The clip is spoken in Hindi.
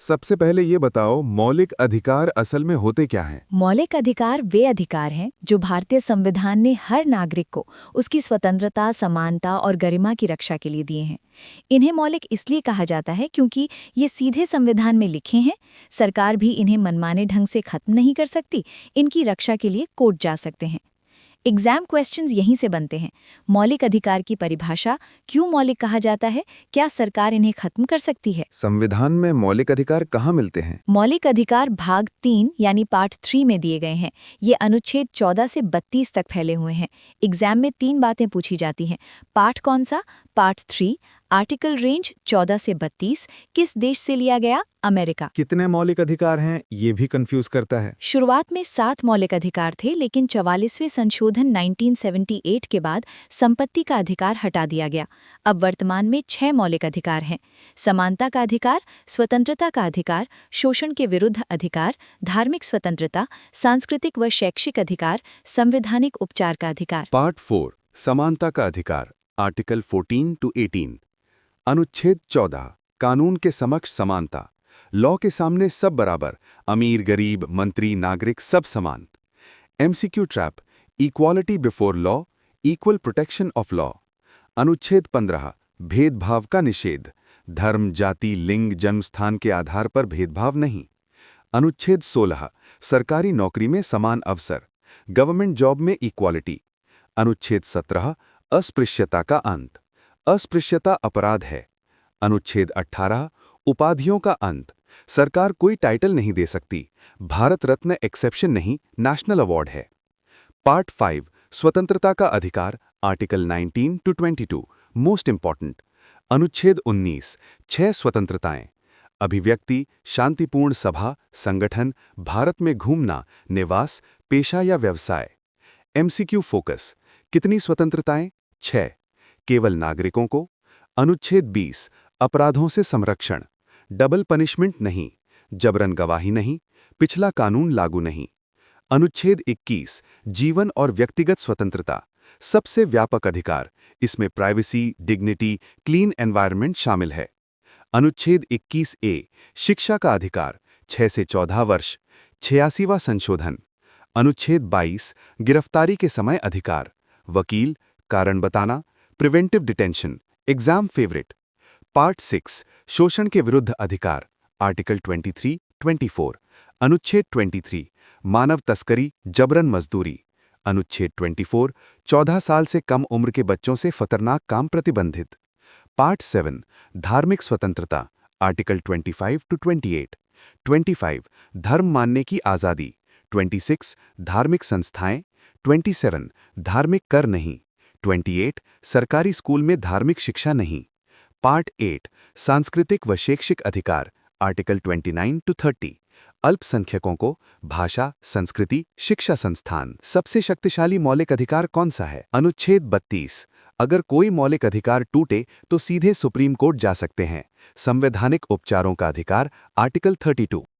सबसे पहले ये बताओ, मौलिक अधिकार असल में होते क्या हैं? मौलिक अधिकार वे अधिकार हैं जो भारतीय संविधान ने हर नागरिक को उसकी स्वतंत्रता, समानता और गरिमा की रक्षा के लिए दिए हैं। इन्हें मौलिक इसलिए कहा जाता है क्योंकि ये सीधे संविधान में लिखे हैं। सरकार भी इन्हें मनमाने ढंग से खत्म नहीं कर सकती। इनकी रक्षा के लिए कोर्ट जा सकते हैं। एग्जाम क्वेश्चंस यहीं से बनते हैं। मौलिक अधिकार की परिभाषा, क्यों मौलिक कहा जाता है, क्या सरकार इन्हें खत्म कर सकती है? संविधान में मौलिक अधिकार कहाँ मिलते हैं? मौलिक अधिकार भाग 3 यानी पार्ट 3 में दिए गए हैं। ये अनुच्छेद 14 से 32 तक फैले हुए हैं। एग्जाम में 3 बातें पूछी जाती हैं। पार्ट कौन सा? पार्ट 3। आर्टिकल रेंज 14 से 32 किस देश से लिया गया? अमेरिका। कितने मौलिक अधिकार हैं, ये भी कंफ्यूज करता है। शुरुआत में 7 मौलिक अधिकार थे, लेकिन 44वें संशोधन 1978 के बाद संपत्ति का अधिकार हटा दिया गया। अब वर्तमान में 6 मौलिक अधिकार हैं। समानता का अधिकार, स्वतंत्रता का अधिकार, शोषण के विरुद्ध अधिकार, धार्मिक स्वतंत्रता, सांस्कृतिक व शैक्षिक अधिकार, संवैधानिक उपचार का अधिकार। पार्ट 4 समानता का अधिकार, आर्टिकल 14 टू 18। अनुच्छेद 14 कानून के समक्ष समानता, लॉ के सामने सब बराबर, अमीर गरीब मंत्री नागरिक सब समान। MCQ trap, equality before law, equal protection of law. अनुच्छेद 15 भेदभाव का निषेध, धर्म जाति लिंग जन्मस्थान के आधार पर भेदभाव नहीं। अनुच्छेद 16 सरकारी नौकरी में समान अवसर, गवर्नमेंट जॉब में इक्वालिटी। अनुच्छेद 17 अस्पृश्यता का अंत, अस्पृश्यता अपराध है। अनुच्छेद 18 उपाधियों का अंत, सरकार कोई टाइटल नहीं दे सकती, भारत रत्न एक्सेप्शन नहीं, नेशनल अवार्ड है। पार्ट 5 स्वतंत्रता का अधिकार, आर्टिकल 19 टू 22 मोस्ट इंपॉर्टेंट। अनुच्छेद 19 6 स्वतंत्रताएं, अभिव्यक्ति, शांतिपूर्ण सभा संगठन, भारत में घूमना, निवास, पेशा या व्यवसाय। एमसीक्यू फोकस, कितनी स्वतंत्रताएं? 6, केवल नागरिकों को। अनुच्छेद 20 अपराधों से संरक्षण, डबल पनिशमेंट नहीं, जबरन गवाही नहीं, पिछला कानून लागू नहीं। अनुच्छेद 21 जीवन और व्यक्तिगत स्वतंत्रता, सबसे व्यापक अधिकार, इसमें प्राइवेसी, डिग्निटी, क्लीन एनवायरनमेंट शामिल है। अनुच्छेद 21A शिक्षा का अधिकार, 6 से 14 वर्ष, 86वां संशोधन। अनुच्छेद 22 गिरफ्तारी के समय अधिकार, वकील, कारण बताना, preventive detention, exam favourite. Part 6 शोषण के विरुद्ध अधिकार, आर्टिकल 23-24। अनुच्छेद 23 मानव तस्करी, जबरन मजदूरी। अनुच्छेद 24 14 साल से कम उम्र के बच्चों से खतरनाक काम प्रतिबंधित। पार्ट 7 धार्मिक स्वतंत्रता, आर्टिकल 25-28। 25 धर्म मानने की आज़ादी। 26 धार्मिक संस्थाएं। 27 धार्मिक कर नहीं। 28 सरकारी स्कूल में धार्मिक शिक्षा नहीं। पार्ट 8 सांस्कृतिक व शैक्षिक अधिकार, आर्टिकल 29-30। अल्पसंख्यकों को भाषा, संस्कृति, शिक्षा संस्थान। सबसे शक्तिशाली मौलिक अधिकार कौन सा है? अनुच्छेद 32 अगर कोई मौलिक अधिकार टूटे तो सीधे सुप्रीम कोर्ट जा सकते हैं। संवैधानिक उपचारों का अधिकार, आर्टिकल 32।